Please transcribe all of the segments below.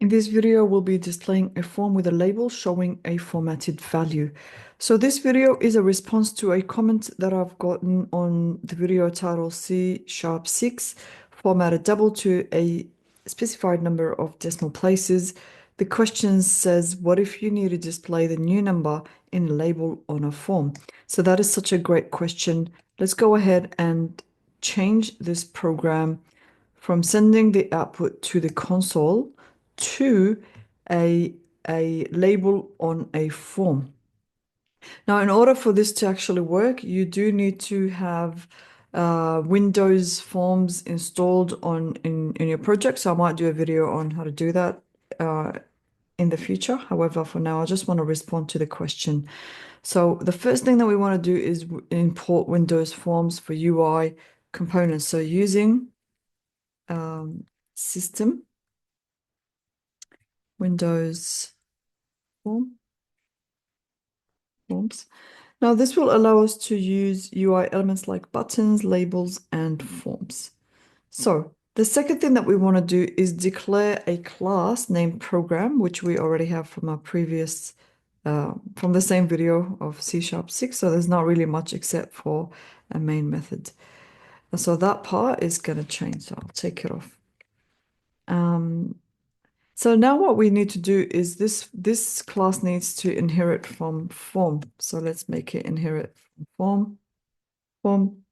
In this video, we'll be displaying a form with a label showing a formatted value. So this video is a response to a comment that I've gotten on the video title C#6, format a double to a specified number of decimal places. The question says, what if you need to display the new number in a label on a form? So that is such a great question. Let's go ahead and change this program from sending the output to the console to a label on a form. Now, in order for this to actually work, you do need to have Windows Forms installed in your project. So I might do a video on how to do that in the future. However, for now, I just want to respond to the question. So the first thing that we want to do is import Windows Forms for UI components. So using System, Windows Forms. Now this will allow us to use UI elements like buttons, labels, and forms. So the second thing that we want to do is declare a class named program, which we already have from our previous, from the same video of C#6. So there's not really much except for a main method. And so that part is going to change. So I'll take it off. So now what we need to do is this class needs to inherit from form. So let's make it inherit from form.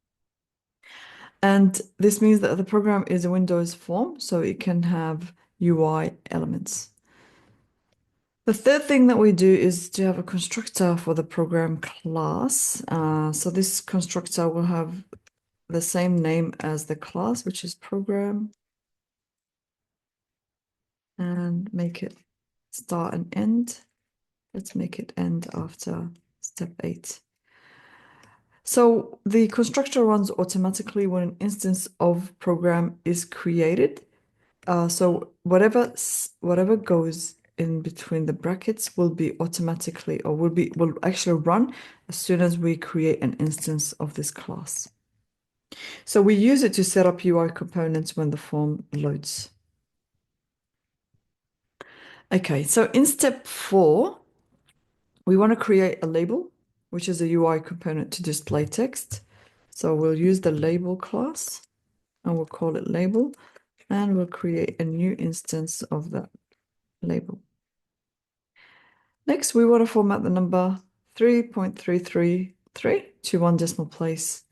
And this means that the program is a Windows form, so it can have UI elements. The third thing that we do is to have a constructor for the program class. So this constructor will have the same name as the class, which is program, and make it start and end. Let's make it end after step 8. So the constructor runs automatically when an instance of program is created. So whatever goes in between the brackets will be automatically or will actually run as soon as we create an instance of this class. So we use it to set up UI components when the form loads. Okay, so in step 4, we want to create a label, which is a UI component to display text. So we'll use the label class and we'll call it label, and we'll create a new instance of that label. Next, we want to format the number 3.333 to one decimal place.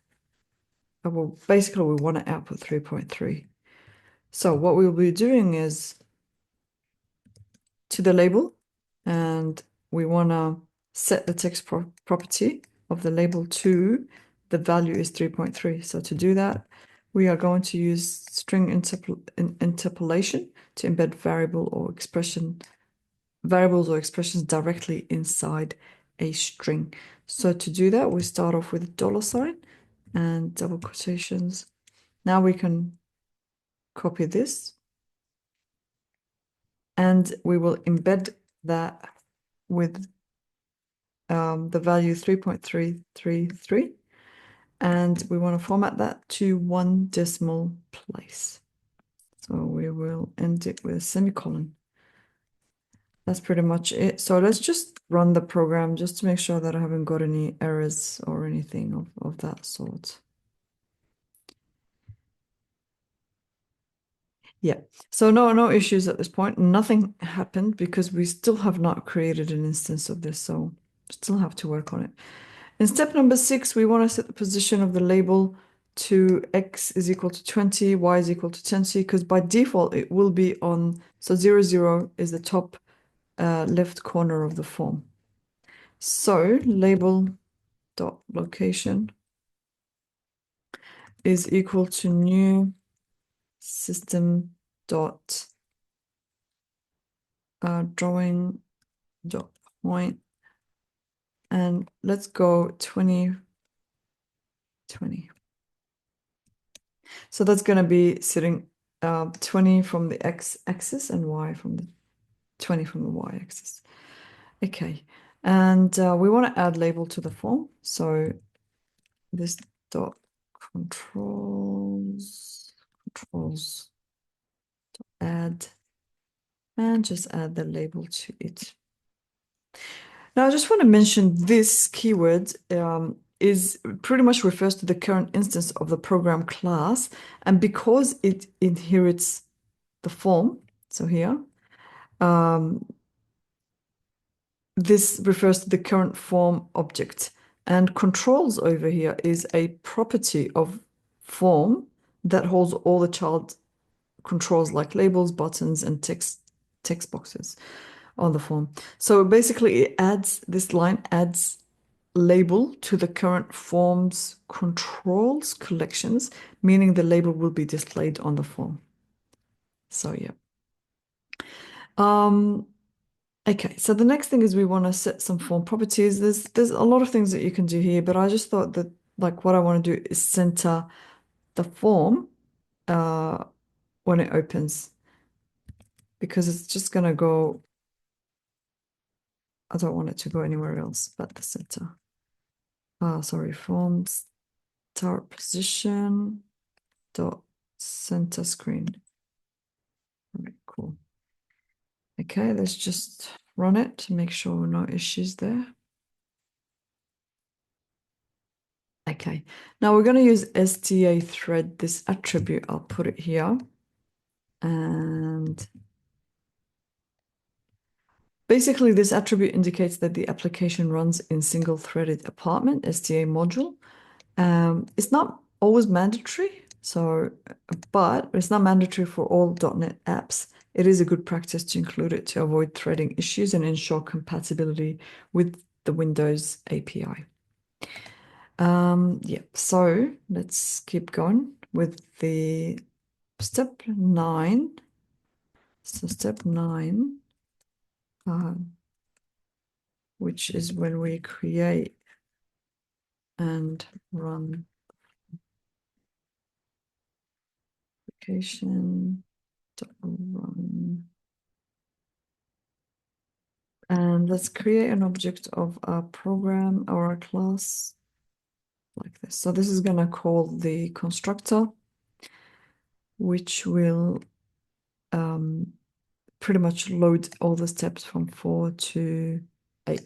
Well, basically, we want to output 3.3. So what we'll be doing is to the label, and we want to set the text property of the label to the value is 3.3. So to do that, we are going to use string interpolation to embed variables or expressions directly inside a string. So to do that, we start off with $sign and double quotations. Now we can copy this and we will embed that with the value 3.333, and we want to format that to one decimal place. So we will end it with a semicolon. That's pretty much it. So let's just run the program just to make sure that I haven't got any errors or anything of that sort. Yeah, so no issues at this point. Nothing happened because we still have not created an instance of this, so still have to work on it. In step number 6, we want to set the position of the label to x is equal to 20, y is equal to 10c, because by default it will be on, so 0, 0 is the top left corner of the form. So label dot location is equal to new system dot drawing dot point, and let's go 20, 20. So that's going to be sitting 20 from the x-axis and y from the 20 from the y-axis. Okay, and we want to add label to the form. So this dot controls add and just add the label to it. Now, I just want to mention this keyword is pretty much refers to the current instance of the program class. And because it inherits the form, so here, this refers to the current form object. And controls over here is a property of form that holds all the child controls like labels, buttons, and text boxes on the form. So basically it adds, this line adds label to the current form's controls collections, meaning the label will be displayed on the form. So yeah. Okay, so the next thing is we want to set some form properties. There's a lot of things that you can do here, but I just thought that like what I want to do is center the form when it opens, because it's just gonna go, I don't want it to go anywhere else but the center. Sorry, form start position dot center screen. All right, cool. Okay, let's just run it to make sure no issues there. Okay, now we're going to use STA thread, this attribute. I'll put it here. And basically, this attribute indicates that the application runs in single-threaded apartment, STA module. It's not always mandatory, but it's not mandatory for all .NET apps. It is a good practice to include it to avoid threading issues and ensure compatibility with the Windows API. Yeah, so let's keep going with the step 9. So step 9, which is when we create and run application run. And let's create an object of our program or our class like this. So this is going to call the constructor, which will pretty much load all the steps from 4 to 8.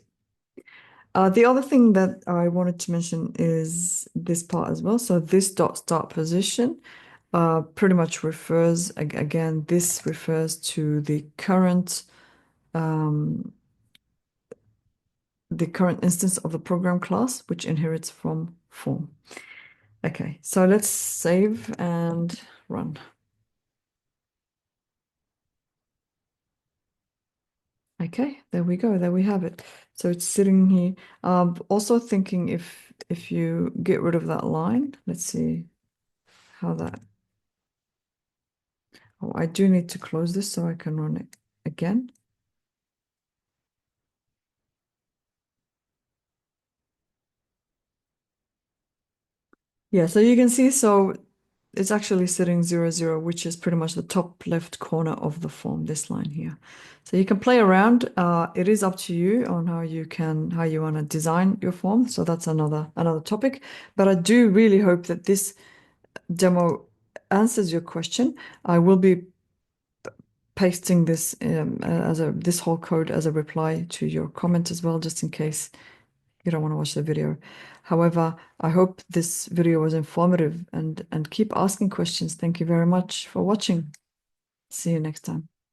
The other thing that I wanted to mention is this part as well. So this dot start position pretty much refers, again, this refers to the current instance of the program class, which inherits from form. Okay, so let's save and run. Okay, there we go. There we have it. So it's sitting here. Also thinking if you get rid of that line, let's see how that. Oh, I do need to close this so I can run it again. Yeah, so you can see, so it's actually sitting 0, 0, which is pretty much the top left corner of the form, this line here. So you can play around. It is up to you on how you want to design your form. So that's another topic. But I do really hope that this demo answers your question. I will be pasting this this whole code as a reply to your comment as well, just in case you don't want to watch the video. However, I hope this video was informative and keep asking questions. Thank you very much for watching. See you next time.